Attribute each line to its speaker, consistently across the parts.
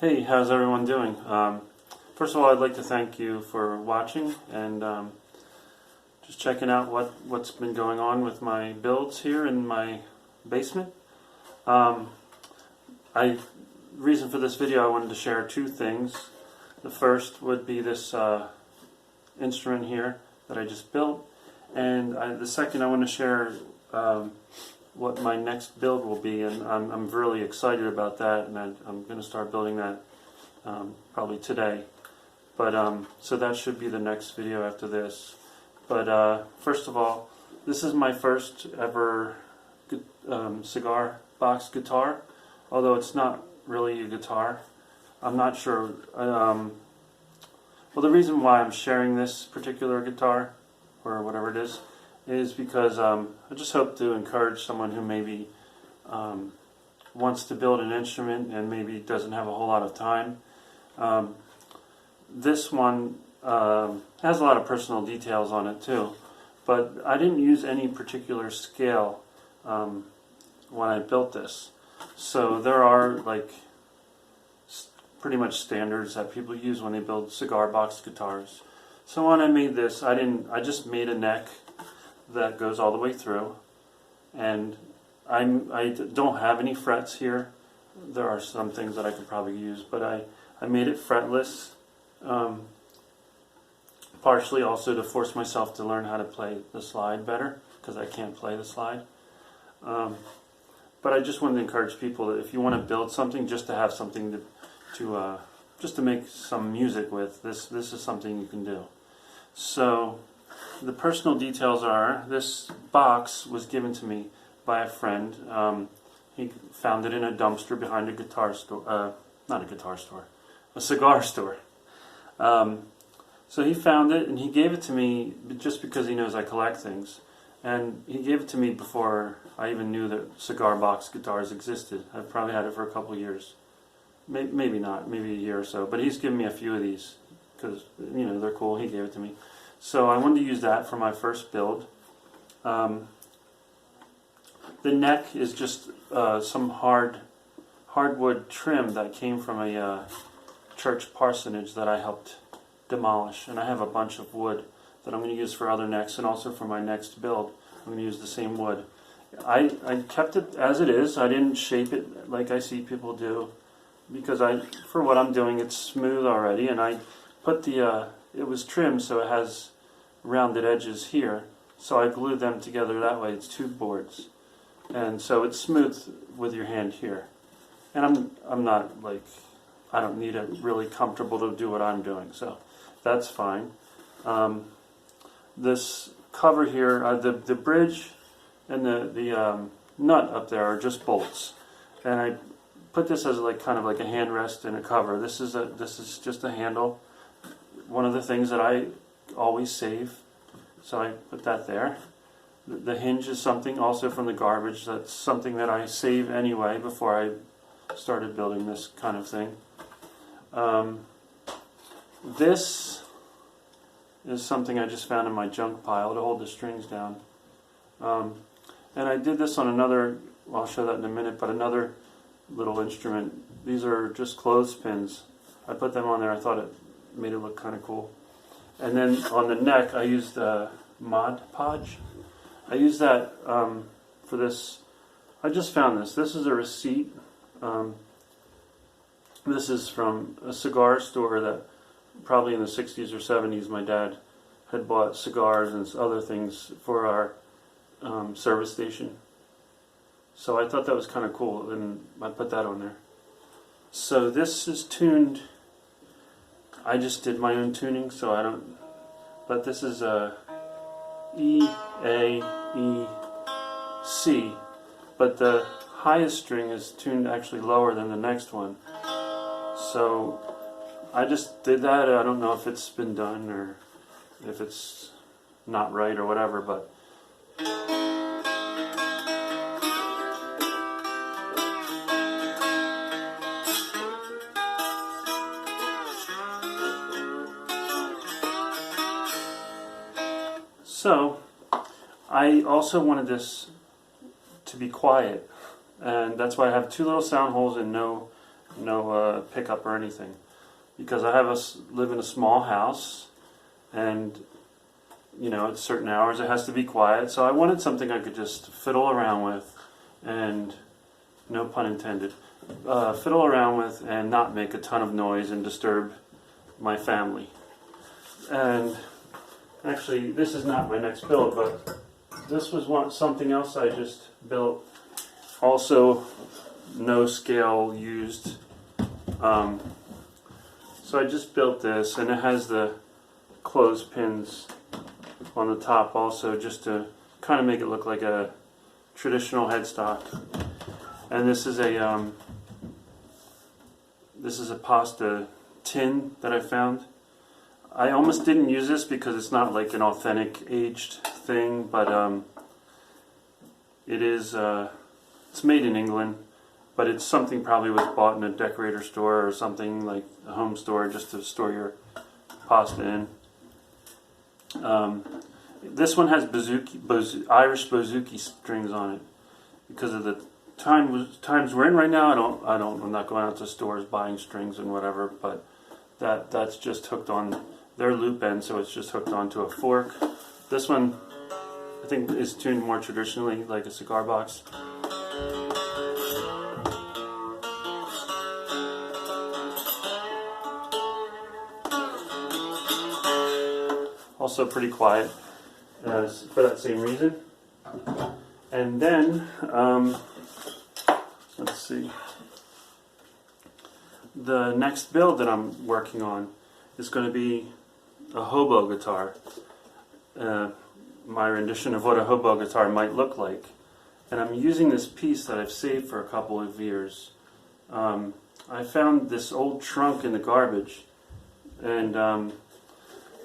Speaker 1: Hey, how's everyone doing? First of all, I'd like to thank you for watching and just checking out what's been going on with my builds here in my basement. Reason for this video, I wanted to share two things. The first would be this instrument here that I just built, and the second I want to share what my next build will be, and I'm really excited about that, and I'm going to start building that probably today. But so that should be the next video after this. But first of all, this is my first ever cigar box guitar, although it's not really a guitar. I'm not sure. Well, the reason why I'm sharing this particular guitar, or whatever it is because I just hope to encourage someone who maybe wants to build an instrument and maybe doesn't have a whole lot of time. This one has a lot of personal details on it too, but I didn't use any particular scale when I built this. So there are like pretty much standards that people use when they build cigar box guitars. So when I made this, I just made a neck that goes all the way through, and I don't have any frets here. There are some things that I could probably use, but I made it fretless, partially also to force myself to learn how to play the slide better, because I can't play the slide. But I just wanted to encourage people that if you want to build something, just to have something just to make some music with, this is something you can do. So the personal details are, this box was given to me by a friend. He found it in a dumpster behind a guitar store, not a guitar store, a cigar store. So he found it and he gave it to me just because he knows I collect things. And he gave it to me before I even knew that cigar box guitars existed. I've probably had it for a couple of years. Maybe not, maybe a year or so. But he's given me a few of these because, you know, they're cool. He gave it to me. So I wanted to use that for my first build. The neck is just some hardwood trim that came from a church parsonage that I helped demolish. And I have a bunch of wood that I'm going to use for other necks, and also for my next build I'm going to use the same wood. I kept it as it is. I didn't shape it like I see people do, because for what I'm doing, it's smooth already, and I put it was trimmed so it has rounded edges here, so I glued them together that way. It's two boards, and so it's smooth with your hand here. And I'm not like, I don't need it really comfortable to do what I'm doing, so that's fine. This cover here, the bridge and the nut up there are just bolts, and I put this as like kind of like a hand rest and a cover. This is just a handle. One of the things that I always save, so I put that there. The hinge is something also from the garbage. That's something that I save anyway before I started building this kind of thing. This is something I just found in my junk pile to hold the strings down. And I did this on another, well, I'll show that in a minute, but another little instrument. These are just clothespins. I put them on there. I thought it made it look kind of cool. And then on the neck, I used Mod Podge. I used that for this. I just found this. This is a receipt. This is from a cigar store that probably in the 60s or 70s my dad had bought cigars and other things for our service station. So I thought that was kind of cool, and I put that on there. So this is tuned. I just did my own tuning, so I don't, but this is a E, A, E, C, but the highest string is tuned actually lower than the next one. So I just did that. I don't know if it's been done or if it's not right or whatever, but so I also wanted this to be quiet, and that's why I have two little sound holes and no no pickup or anything, because I live in a small house, and you know, at certain hours it has to be quiet. So I wanted something I could just fiddle around with, and no pun intended, fiddle around with and not make a ton of noise and disturb my family. And actually, this is not my next build, but this was something else I just built. Also, no scale used. So I just built this, and it has the clothespins on the top also, just to kind of make it look like a traditional headstock. And this is a pasta tin that I found. I almost didn't use this because it's not like an authentic aged thing, but it is. It's made in England, but it's something probably was bought in a decorator store or something, like a home store, just to store your pasta in. This one has Irish bouzouki strings on it. Because of the times we're in right now, I'm not going out to stores buying strings and whatever, but that's just hooked on their loop end, so it's just hooked onto a fork. This one, I think, is tuned more traditionally, like a cigar box. Also pretty quiet, for that same reason. And then, let's see, the next build that I'm working on is going to be a hobo guitar. My rendition of what a hobo guitar might look like. And I'm using this piece that I've saved for a couple of years. I found this old trunk in the garbage, and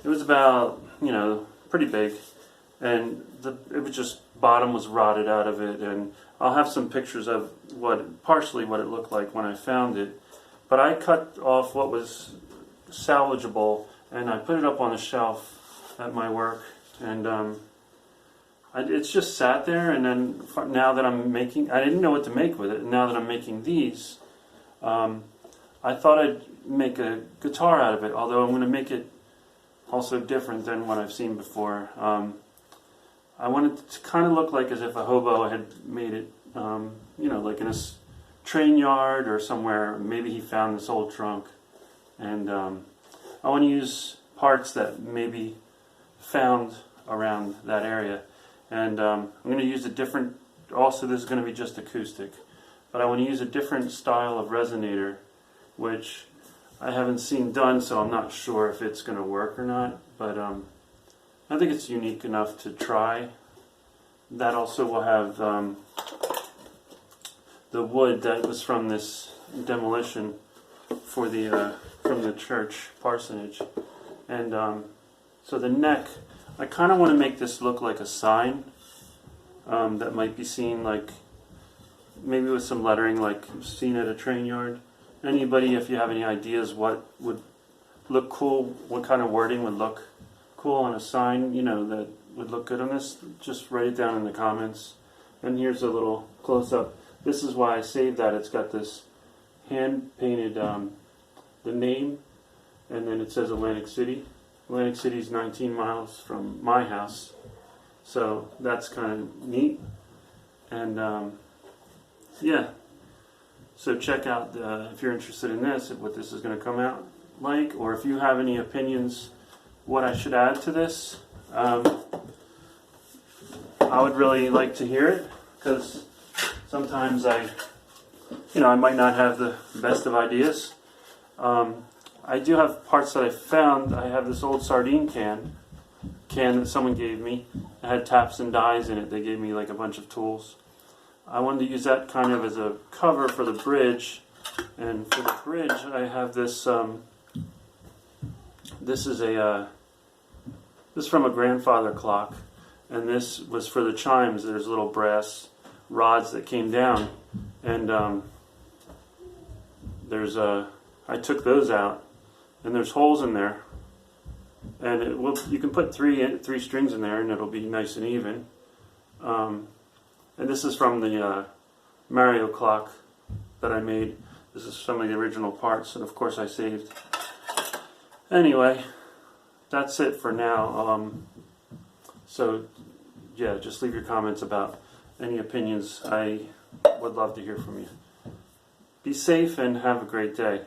Speaker 1: it was about, pretty big, and it was just, bottom was rotted out of it, and I'll have some pictures of partially what it looked like when I found it. But I cut off what was salvageable, and I put it up on a shelf at my work, and it's just sat there. And then now that I'm making, I didn't know what to make with it, and now that I'm making these, I thought I'd make a guitar out of it, although I'm going to make it also different than what I've seen before. I wanted it to kind of look like as if a hobo had made it, like in a train yard or somewhere. Maybe he found this old trunk, and I want to use parts that maybe found around that area. And I'm going to use a different, also this is going to be just acoustic, but I want to use a different style of resonator, which I haven't seen done, so I'm not sure if it's going to work or not, but I think it's unique enough to try. That also will have the wood that was from this demolition for from the church parsonage. And so the neck, I kind of want to make this look like a sign that might be seen, like maybe with some lettering like seen at a train yard. Anybody, if you have any ideas what would look cool, what kind of wording would look cool on a sign, that would look good on this, just write it down in the comments. And here's a little close-up. This is why I saved that. It's got this hand-painted, the name, and then it says Atlantic City. Atlantic City is 19 miles from my house, so that's kind of neat. And yeah. So check out, if you're interested in this, what this is going to come out like, or if you have any opinions what I should add to this. I would really like to hear it, because sometimes I might not have the best of ideas. I do have parts that I found. I have this old sardine can that someone gave me. It had taps and dies in it. They gave me like a bunch of tools. I wanted to use that kind of as a cover for the bridge, and for the bridge I have this. This is from a grandfather clock, and this was for the chimes. There's little brass rods that came down, and I took those out, and there's holes in there, and you can put three strings in there, and it'll be nice and even. And this is from the Mario clock that I made. This is some of the original parts that of course I saved. Anyway, that's it for now. So yeah, just leave your comments about any opinions. I would love to hear from you. Be safe and have a great day.